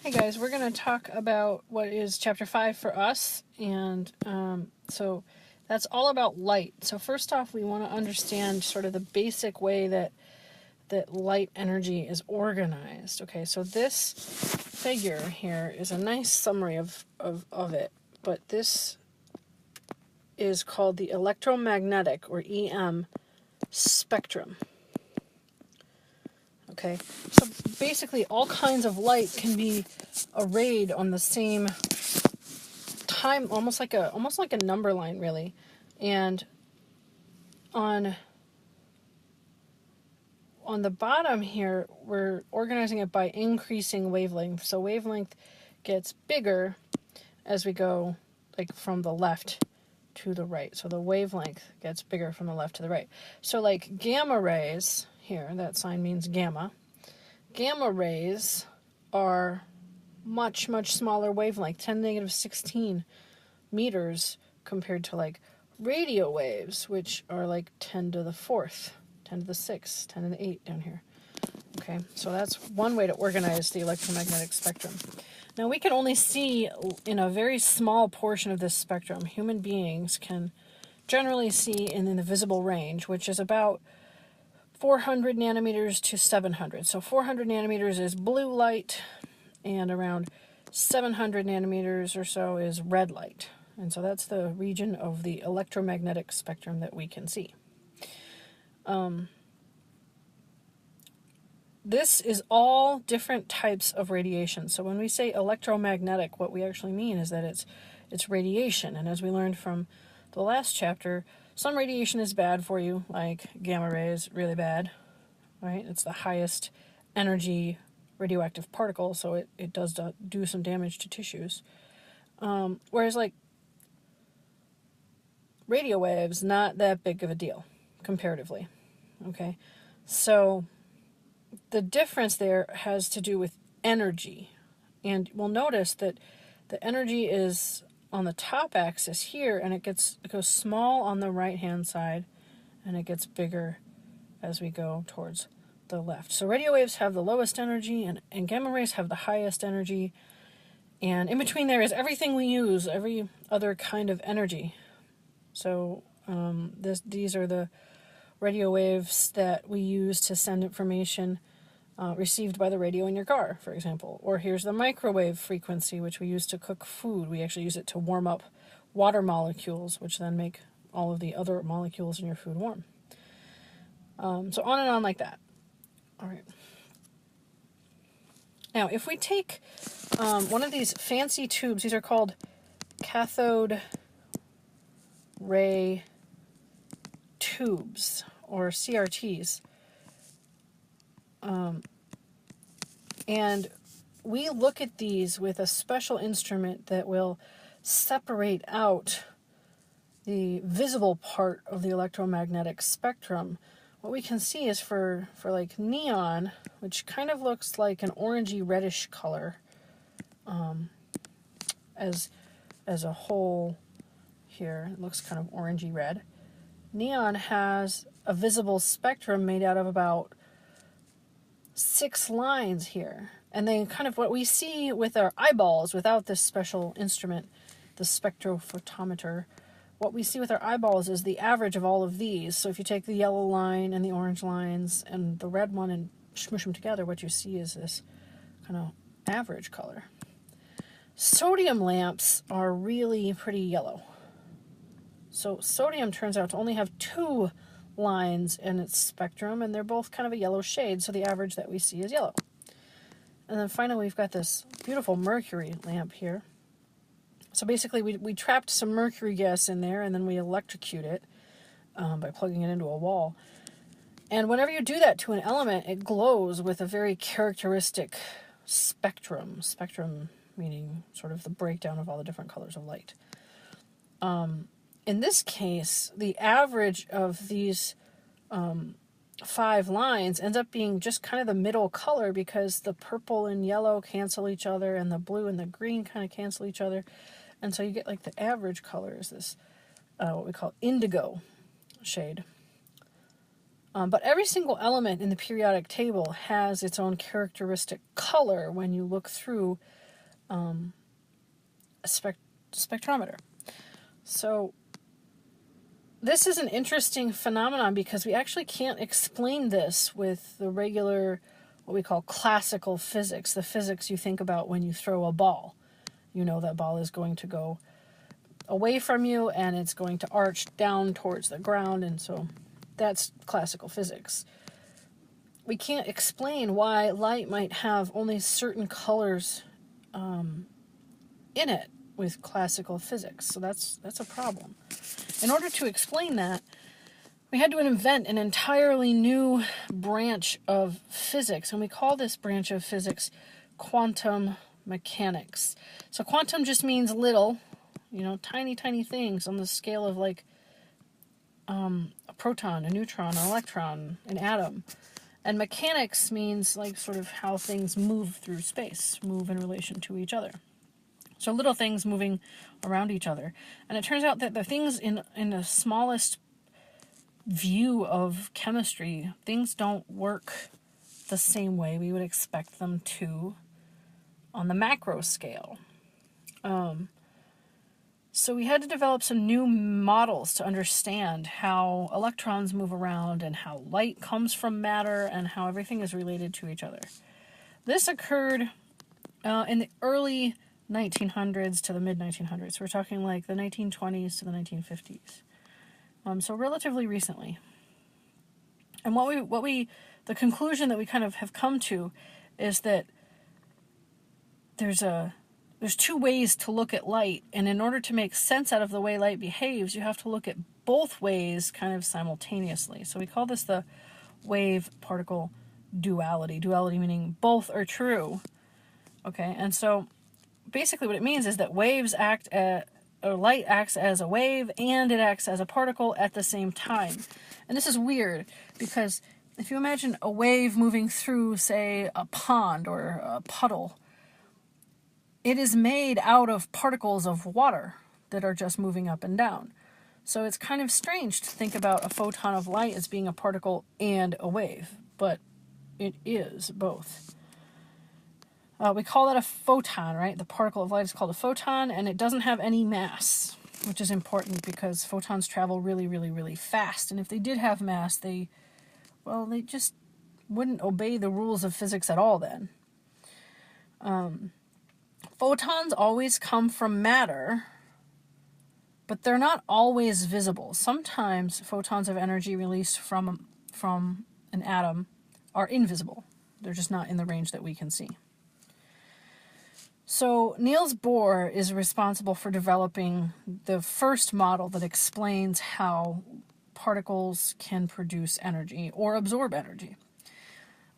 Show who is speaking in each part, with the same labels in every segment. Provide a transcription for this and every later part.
Speaker 1: Hey guys, we're going to talk about what is chapter 5 for us, and so that's all about light. So first off, we want to understand sort of the basic way that light energy is organized. Okay, so this figure here is a nice summary of it, but this is called the electromagnetic, or EM, spectrum. Okay, so basically all kinds of light can be arrayed on the same time, almost like a number line, really. And on the bottom here, we're organizing it by increasing wavelength. So wavelength gets bigger as we go like from the left to the right. So the wavelength gets bigger from the left to the right. So like gamma rays here, that sign means gamma. Gamma rays are much, much smaller wavelength, 10⁻16 meters, compared to like radio waves, which are like 10 to the 4th, 10 to the 6th, 10 to the 8 down here. Okay, so that's one way to organize the electromagnetic spectrum. Now we can only see in a very small portion of this spectrum. Human beings can generally see in the visible range, which is about 400 nanometers to 700. So 400 nanometers is blue light, and around 700 nanometers or so is red light. And so that's the region of the electromagnetic spectrum that we can see. This is all different types of radiation. So when we say electromagnetic, what we actually mean is that it's radiation. And as we learned from the last chapter, some radiation is bad for you, like gamma rays, really bad, right? It's the highest energy radioactive particle, so it does do some damage to tissues. Whereas like radio waves, not that big of a deal, comparatively, okay? So the difference there has to do with energy. And we'll notice that the energy is on the top axis here, and it goes small on the right-hand side, and it gets bigger as we go towards the left. So radio waves have the lowest energy, and gamma rays have the highest energy. And in between there is everything we use, every other kind of energy. So these are the radio waves that we use to send information received by the radio in your car, for example. Or here's the microwave frequency, which we use to cook food. We actually use it to warm up water molecules, which then make all of the other molecules in your food warm. So on and on like that. All right. Now, if we take one of these fancy tubes, these are called cathode ray tubes, or CRTs. And we look at these with a special instrument that will separate out the visible part of the electromagnetic spectrum. What we can see is for like neon, which kind of looks like an orangey reddish color as a whole here. It looks kind of orangey red. Neon has a visible spectrum made out of about 6 lines here. And then kind of what we see with our eyeballs, without this special instrument, the spectrophotometer, what we see with our eyeballs is the average of all of these. So if you take the yellow line and the orange lines and the red one and smush them together, what you see is this kind of average color. Sodium lamps are really pretty yellow. So sodium turns out to only have 2 lines in its spectrum, and they're both kind of a yellow shade, so the average that we see is yellow. And then finally, we've got this beautiful mercury lamp here. So basically, we trapped some mercury gas in there, and then we electrocute it by plugging it into a wall. And whenever you do that to an element, it glows with a very characteristic spectrum. Spectrum meaning sort of the breakdown of all the different colors of light. In this case, the average of these 5 lines ends up being just kind of the middle color, because the purple and yellow cancel each other, and the blue and the green kind of cancel each other. And so you get like the average color is this, what we call indigo shade. But every single element in the periodic table has its own characteristic color when you look through a spectrometer. So this is an interesting phenomenon because we actually can't explain this with the regular, what we call classical physics, the physics you think about when you throw a ball. You know that ball is going to go away from you and it's going to arch down towards the ground, and so that's classical physics. We can't explain why light might have only certain colors in it with classical physics, so that's a problem. In order to explain that, we had to invent an entirely new branch of physics, and we call this branch of physics quantum mechanics. So quantum just means little, tiny, tiny things on the scale of like a proton, a neutron, an electron, an atom. And mechanics means like sort of how things move through space, move in relation to each other. So little things moving around each other. And it turns out that the things in the smallest view of chemistry, things don't work the same way we would expect them to on the macro scale. So we had to develop some new models to understand how electrons move around and how light comes from matter and how everything is related to each other. This occurred in the early 1900s to the mid-1900s. We're talking like the 1920s to the 1950s. So relatively recently. And the conclusion that we kind of have come to is that there's two ways to look at light, and in order to make sense out of the way light behaves, you have to look at both ways kind of simultaneously. So we call this the wave-particle duality. Duality meaning both are true. Okay, and so basically what it means is that light acts as a wave and it acts as a particle at the same time. And this is weird because if you imagine a wave moving through, say, a pond or a puddle, it is made out of particles of water that are just moving up and down. So it's kind of strange to think about a photon of light as being a particle and a wave, but it is both. We call that a photon, right? The particle of light is called a photon, and it doesn't have any mass, which is important because photons travel really, really, really fast. And if they did have mass, they just wouldn't obey the rules of physics at all then. Photons always come from matter, but they're not always visible. Sometimes photons of energy released from an atom are invisible. They're just not in the range that we can see. So Niels Bohr is responsible for developing the first model that explains how particles can produce energy or absorb energy.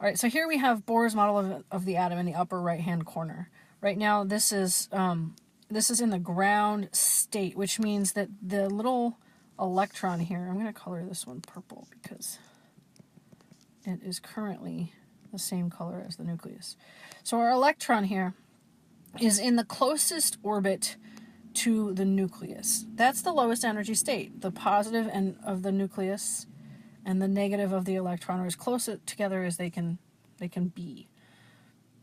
Speaker 1: All right, so here we have Bohr's model of the atom in the upper right-hand corner. Right now, this is in the ground state, which means that the little electron here, I'm going to color this one purple because it is currently the same color as the nucleus. So our electron here is in the closest orbit to the nucleus. That's the lowest energy state. The positive end of the nucleus and the negative of the electron are as close together as they can be.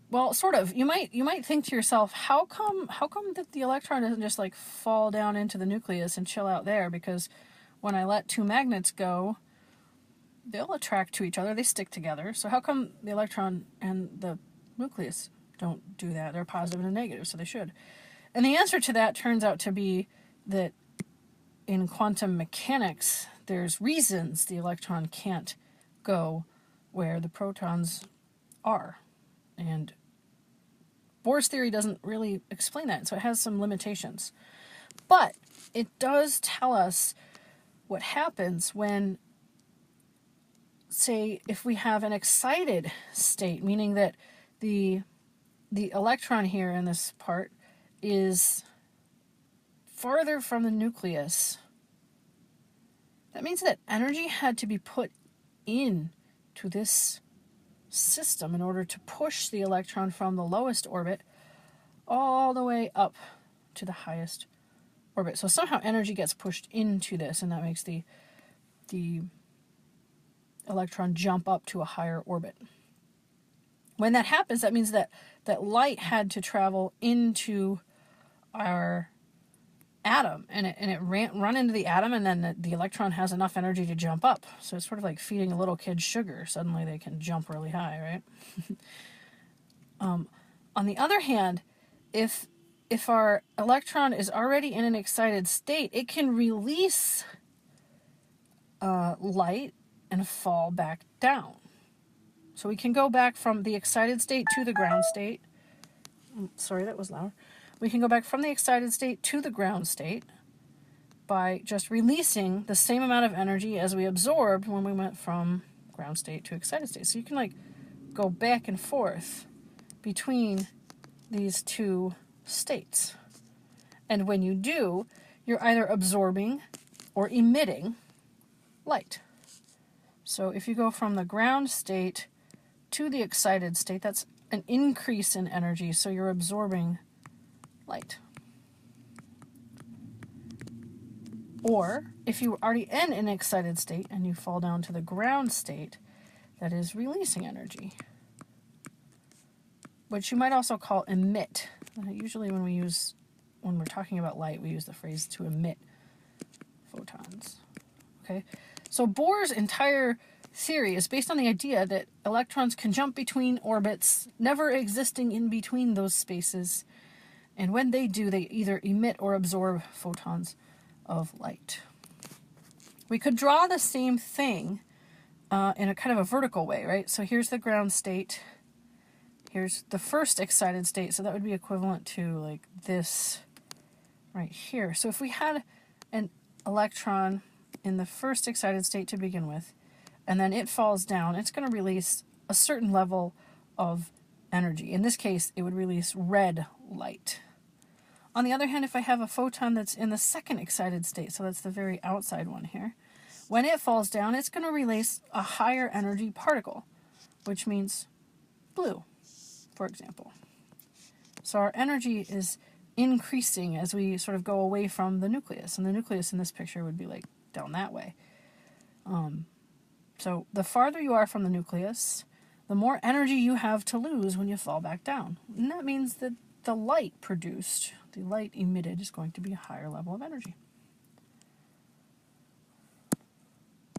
Speaker 1: Well, sort of. You might think to yourself, how come that the electron doesn't just like fall down into the nucleus and chill out there? Because when I let two magnets go, they'll attract to each other. They stick together. So how come the electron and the nucleus don't do that? They're positive and negative, so they should. And the answer to that turns out to be that in quantum mechanics, there's reasons the electron can't go where the protons are. And Bohr's theory doesn't really explain that, so it has some limitations. But it does tell us what happens when, say, if we have an excited state, meaning that the electron here in this part is farther from the nucleus. That means that energy had to be put in to this system in order to push the electron from the lowest orbit all the way up to the highest orbit. So somehow energy gets pushed into this, and that makes the electron jump up to a higher orbit. When that happens, that means that light had to travel into our atom, and it run into the atom, and then the electron has enough energy to jump up. So it's sort of like feeding a little kid sugar. Suddenly they can jump really high, right? On the other hand, if our electron is already in an excited state, it can release light and fall back down. So we can go back from the excited state to the ground state. Sorry, that was loud. We can go back from the excited state to the ground state by just releasing the same amount of energy as we absorbed when we went from ground state to excited state. So you can like go back and forth between these two states. And when you do, you're either absorbing or emitting light. So if you go from the ground state to the excited state, that's an increase in energy, so you're absorbing light. Or if you were already in an excited state and you fall down to the ground state, that is releasing energy, which you might also call emit. Usually when we're talking about light, we use the phrase to emit photons. Okay, so Bohr's entire theory is based on the idea that electrons can jump between orbits, never existing in between those spaces, and when they do, they either emit or absorb photons of light. We could draw the same thing in a kind of a vertical way, right? So here's the ground state. Here's the first excited state, so that would be equivalent to like this right here. So if we had an electron in the first excited state to begin with, and then it falls down, it's going to release a certain level of energy. In this case, it would release red light. On the other hand, if I have a photon that's in the second excited state, so that's the very outside one here, when it falls down, it's going to release a higher energy particle, which means blue, for example. So our energy is increasing as we sort of go away from the nucleus, and the nucleus in this picture would be like down that way. So the farther you are from the nucleus, the more energy you have to lose when you fall back down. And that means that the light produced, the light emitted, is going to be a higher level of energy.